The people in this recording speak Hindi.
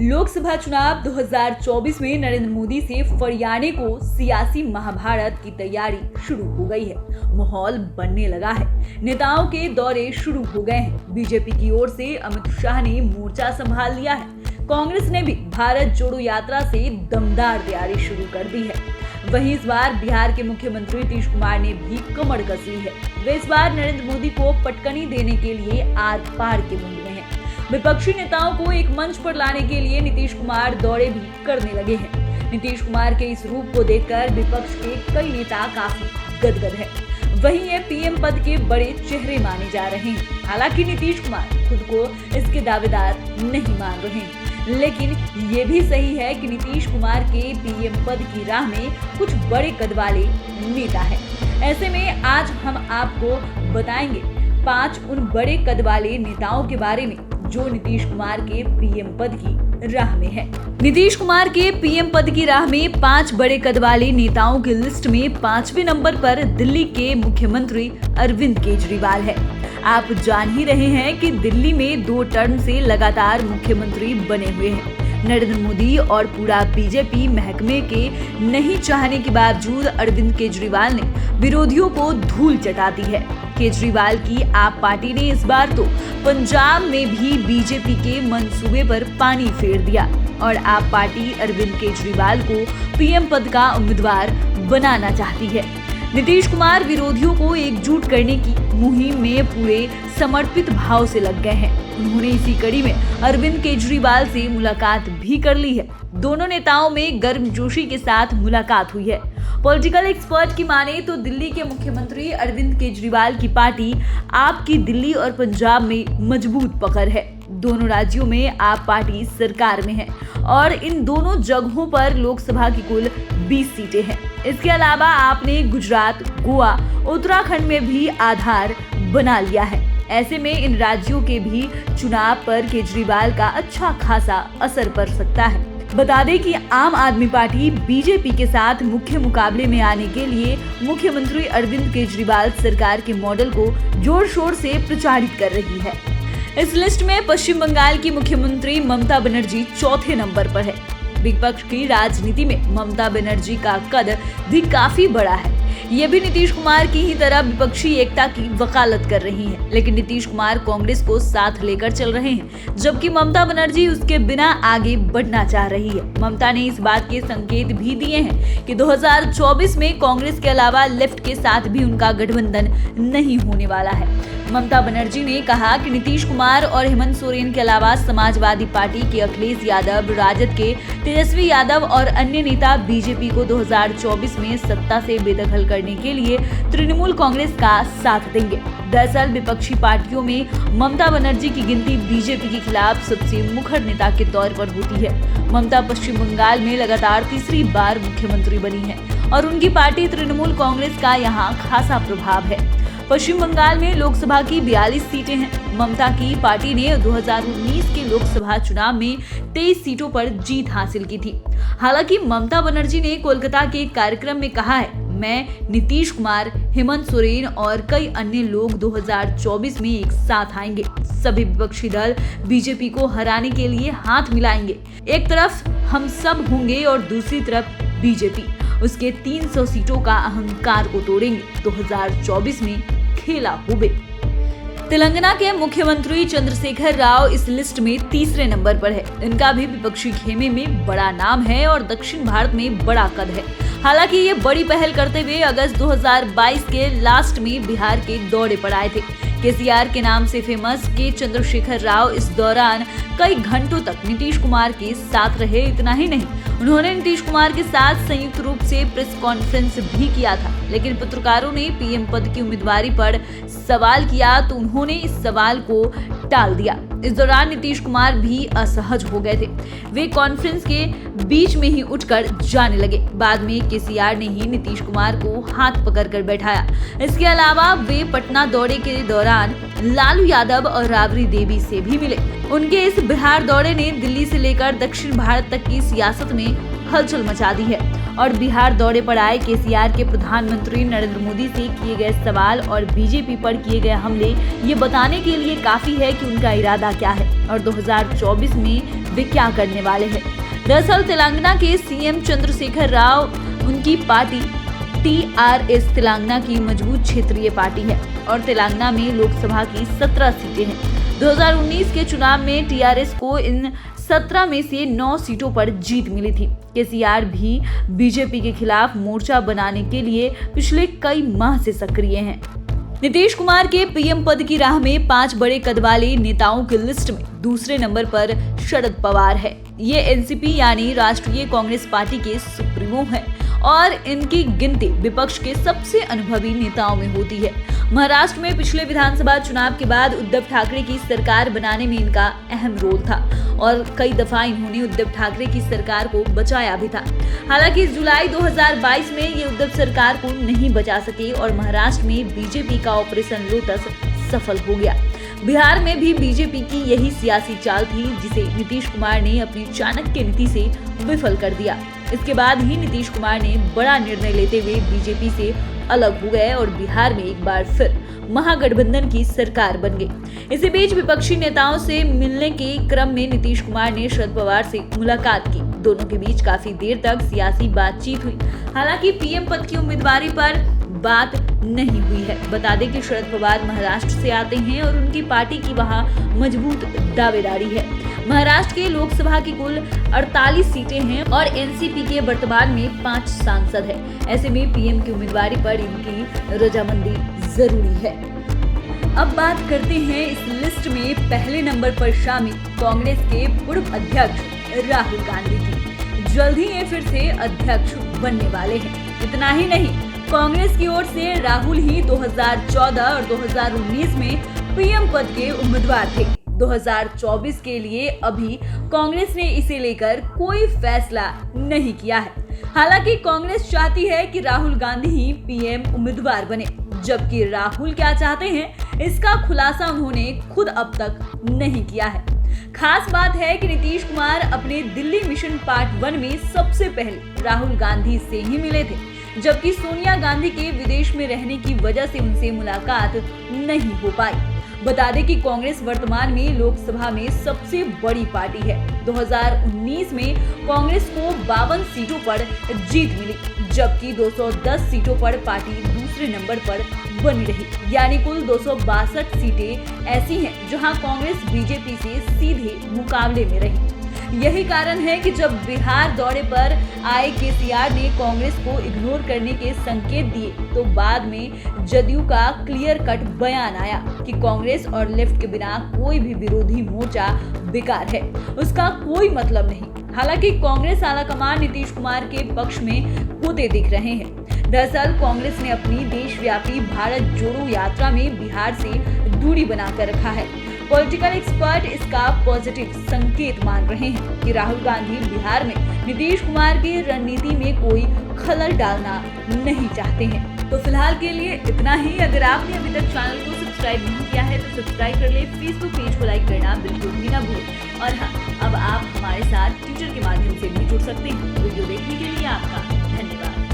लोकसभा चुनाव 2024 में नरेंद्र मोदी से फरियाने को सियासी महाभारत की तैयारी शुरू हो गई है। माहौल बनने लगा है। नेताओं के दौरे शुरू हो गए हैं। बीजेपी की ओर से अमित शाह ने मोर्चा संभाल लिया है। कांग्रेस ने भी भारत जोड़ो यात्रा से दमदार तैयारी शुरू कर दी है। वहीं इस बार बिहार के मुख्यमंत्री नीतीश कुमार ने भी कमर कस ली है। वे इस बार नरेंद्र मोदी को पटकनी देने के लिए आर पार के मुंड में हैं। विपक्षी नेताओं को एक मंच पर लाने के लिए नीतीश कुमार दौरे भी करने लगे हैं। नीतीश कुमार के इस रूप को देखकर विपक्ष के कई नेता काफी गदगद हैं। वहीं ये पीएम पद के बड़े चेहरे माने जा रहे हैं। हालांकि नीतीश कुमार खुद को इसके दावेदार नहीं मान रहे हैं, लेकिन ये भी सही है कि नीतीश कुमार के पीएम पद की राह में कुछ बड़े कद वाले नेता हैं। ऐसे में आज हम आपको बताएंगे 5 उन बड़े कद वाले नेताओं के बारे में जो नीतीश कुमार के पीएम पद की राह में है। नीतीश कुमार के पीएम पद की राह में 5 बड़े कद वाले नेताओं की लिस्ट में 5वें नंबर पर दिल्ली के मुख्यमंत्री अरविंद केजरीवाल है। आप जान ही रहे हैं कि दिल्ली में 2 टर्म से लगातार मुख्यमंत्री बने हुए हैं। नरेंद्र मोदी और पूरा बीजेपी महकमे के नहीं चाहने के बावजूद अरविंद केजरीवाल ने विरोधियों को धूल चटा दी है। केजरीवाल की आप पार्टी ने इस बार तो पंजाब में भी बीजेपी के मंसूबे पर पानी फेर दिया और आप पार्टी अरविंद केजरीवाल को पीएम पद का उम्मीदवार बनाना चाहती है। नीतीश कुमार विरोधियों को एकजुट करने की मुहिम में पूरे समर्पित भाव से लग गए हैं। उन्होंने इसी कड़ी में अरविंद केजरीवाल से मुलाकात भी कर ली है। दोनों नेताओं में गर्मजोशी के साथ मुलाकात हुई है। पॉलिटिकल एक्सपर्ट की माने तो दिल्ली के मुख्यमंत्री अरविंद केजरीवाल की पार्टी आप की दिल्ली और पंजाब में मजबूत पकड़ है। दोनों राज्यों में आप पार्टी सरकार में है और इन दोनों जगहों पर लोकसभा की कुल 20 सीटें हैं। इसके अलावा आपने गुजरात, गोवा, उत्तराखंड में भी आधार बना लिया है। ऐसे में इन राज्यों के भी चुनाव पर केजरीवाल का अच्छा खासा असर पड़ सकता है। बता दें कि आम आदमी पार्टी बीजेपी के साथ मुख्य मुकाबले में आने के लिए मुख्यमंत्री अरविंद केजरीवाल सरकार के मॉडल को जोर शोर से प्रचारित कर रही है। इस लिस्ट में पश्चिम बंगाल की मुख्यमंत्री ममता बनर्जी 4थे नंबर पर है। विपक्ष की राजनीति में ममता बनर्जी का कद भी काफी बड़ा है। ये भी नीतीश कुमार की ही तरह विपक्षी एकता की वकालत कर रही हैं, लेकिन नीतीश कुमार कांग्रेस को साथ लेकर चल रहे हैं, जबकि ममता बनर्जी उसके बिना आगे बढ़ना चाह रही है। ममता ने इस बात के संकेत भी दिए हैं कि 2024 में कांग्रेस के अलावा लेफ्ट के साथ भी उनका गठबंधन नहीं होने वाला है। ममता बनर्जी ने कहा कि नीतीश कुमार और हेमंत सोरेन के अलावा समाजवादी पार्टी के अखिलेश यादव, राजद के तेजस्वी यादव और अन्य नेता बीजेपी को 2024 में सत्ता से बेदखल करने के लिए तृणमूल कांग्रेस का साथ देंगे। दरअसल विपक्षी पार्टियों में ममता बनर्जी की गिनती बीजेपी के खिलाफ सबसे मुखर नेता के तौर पर होती है। ममता पश्चिम बंगाल में लगातार तीसरी बार मुख्यमंत्री बनी है और उनकी पार्टी तृणमूल कांग्रेस का यहाँ खासा प्रभाव है। पश्चिम बंगाल में लोकसभा की 42 सीटें हैं। ममता की पार्टी ने 2019 के लोकसभा चुनाव में 23 सीटों पर जीत हासिल की थी। हालांकि ममता बनर्जी ने कोलकाता के एक कार्यक्रम में कहा है, मैं, नीतीश कुमार, हेमंत सोरेन और कई अन्य लोग 2024 में एक साथ आएंगे। सभी विपक्षी दल बीजेपी को हराने के लिए हाथ मिलाएंगे। एक तरफ हम सब होंगे और दूसरी तरफ बीजेपी उसके 300 सीटों का अहंकार को तोड़ेंगे। 2024 में खेला हुए। तेलंगाना के मुख्यमंत्री चंद्रशेखर राव इस लिस्ट में 3रे नंबर पर है। इनका भी विपक्षी खेमे में बड़ा नाम है और दक्षिण भारत में बड़ा कद है। हालांकि ये बड़ी पहल करते हुए अगस्त 2022 के लास्ट में बिहार के दौरे पर आए थे। केसीआर के नाम से फेमस के चंद्रशेखर राव इस दौरान कई घंटों तक नीतीश कुमार के साथ रहे। इतना ही नहीं, उन्होंने नीतीश कुमार के साथ संयुक्त रूप से प्रेस कॉन्फ्रेंस भी किया था, लेकिन पत्रकारों ने पीएम पद की उम्मीदवारी पर सवाल किया तो उन्होंने इस सवाल को टाल दिया। इस दौरान नीतीश कुमार भी असहज हो गए थे। वे कॉन्फ्रेंस के बीच में ही उठकर जाने लगे। बाद में केसीआर ने ही नीतीश कुमार को हाथ पकड़कर बैठाया। इसके अलावा वे पटना दौरे के दौरान लालू यादव और राबड़ी देवी से भी मिले। उनके इस बिहार दौरे ने दिल्ली से लेकर दक्षिण भारत तक की सियासत में हलचल मचा दी है और बिहार दौरे पर आए केसीआर के प्रधानमंत्री नरेंद्र मोदी से किए गए सवाल और बीजेपी पर किए गए हमले ये बताने के लिए काफी है कि उनका इरादा क्या है और 2024 में वे क्या करने वाले हैं। दरअसल तेलंगाना के सीएम चंद्रशेखर राव, उनकी पार्टी टीआरएस तेलंगाना की मजबूत क्षेत्रीय पार्टी है और तेलंगाना में लोकसभा की 17 सीटें हैं। 2019 के चुनाव में टीआरएस को इन 17 में से 9 सीटों पर जीत मिली थी। केसीआर भी बीजेपी के खिलाफ मोर्चा बनाने के लिए पिछले कई माह से सक्रिय हैं। नीतीश कुमार के पीएम पद की राह में 5 बड़े कद वाले नेताओं की लिस्ट में दूसरे नंबर पर शरद पवार है। ये एनसीपी यानी राष्ट्रीय कांग्रेस पार्टी के सुप्रीमो हैं और इनकी गिनती विपक्ष के सबसे अनुभवी नेताओं में होती है। महाराष्ट्र में पिछले विधानसभा चुनाव के बाद उद्धव ठाकरे की सरकार बनाने में इनका अहम रोल था और कई दफा इन्होंने उद्धव ठाकरे की सरकार को बचाया भी था। हालांकि जुलाई 2022 में ये उद्धव सरकार को नहीं बचा सके और महाराष्ट्र में बीजेपी का ऑपरेशन लोटस सफल हो गया। बिहार में भी बीजेपी की यही सियासी चाल थी जिसे नीतीश कुमार ने अपनी चाणक्य नीति से विफल कर दिया। इसके बाद ही नीतीश कुमार ने बड़ा निर्णय लेते हुए बीजेपी से अलग हो गए और बिहार में एक बार फिर महागठबंधन की सरकार बन गई। इसी बीच विपक्षी नेताओं से मिलने के क्रम में नीतीश कुमार ने शरद पवार से मुलाकात की। दोनों के बीच काफी देर तक सियासी बातचीत हुई। हालांकि पीएम पद की उम्मीदवारी पर बात नहीं हुई है। बता दें कि शरद पवार महाराष्ट्र से आते हैं और उनकी पार्टी की वहां मजबूत दावेदारी है। महाराष्ट्र के लोकसभा की कुल 48 सीटें हैं और एनसीपी के वर्तमान में 5 सांसद हैं। ऐसे में पीएम की उम्मीदवारी पर इनकी रजामंदी जरूरी है। अब बात करते हैं इस लिस्ट में पहले नंबर पर शामिल कांग्रेस के पूर्व अध्यक्ष राहुल गांधी की। जल्द ही ये फिर से अध्यक्ष बनने वाले हैं। इतना ही नहीं, कांग्रेस की ओर से राहुल ही 2014 और 2019 में पीएम पद के उम्मीदवार थे। 2024 के लिए अभी कांग्रेस ने इसे लेकर कोई फैसला नहीं किया है। हालांकि कांग्रेस चाहती है कि राहुल गांधी ही पीएम उम्मीदवार बने, जबकि राहुल क्या चाहते हैं इसका खुलासा उन्होंने खुद अब तक नहीं किया है। खास बात है कि नीतीश कुमार अपने दिल्ली मिशन पार्ट 1 में सबसे पहले राहुल गांधी से ही मिले थे, जबकि सोनिया गांधी के विदेश में रहने की वजह से उनसे मुलाकात नहीं हो पाई। बता दें कि कांग्रेस वर्तमान में लोकसभा में सबसे बड़ी पार्टी है। 2019 में कांग्रेस को 52 सीटों पर जीत मिली, जबकि 210 सीटों पर पार्टी दूसरे नंबर पर बनी रही। यानी कुल 262 सीटें ऐसी हैं जहां कांग्रेस बीजेपी से सीधे मुकाबले में रही। यही कारण है कि जब बिहार दौरे पर आए केसीआर ने कांग्रेस को इग्नोर करने के संकेत दिए तो बाद में जदयू का क्लियर कट बयान आया कि कांग्रेस और लेफ्ट के बिना कोई भी विरोधी मोर्चा बेकार है, उसका कोई मतलब नहीं। हालांकि कांग्रेस आलाकमान नीतीश कुमार के पक्ष में होते दिख रहे हैं। दरअसल कांग्रेस ने अपनी देशव्यापी भारत जोड़ो यात्रा में बिहार से दूरी बनाकर रखा है। पॉलिटिकल एक्सपर्ट इसका पॉजिटिव संकेत मान रहे हैं कि राहुल गांधी बिहार में नीतीश कुमार की रणनीति में कोई खलल डालना नहीं चाहते हैं। तो फिलहाल के लिए इतना ही। अगर आपने अभी तक चैनल को सब्सक्राइब नहीं किया है तो सब्सक्राइब कर ले, फेसबुक पेज को लाइक करना बिल्कुल भी ना भूलें। और हाँ, अब आप हमारे साथ ट्विटर के माध्यम से भी जुड़ सकते हैं। वीडियो देखने के लिए आपका धन्यवाद।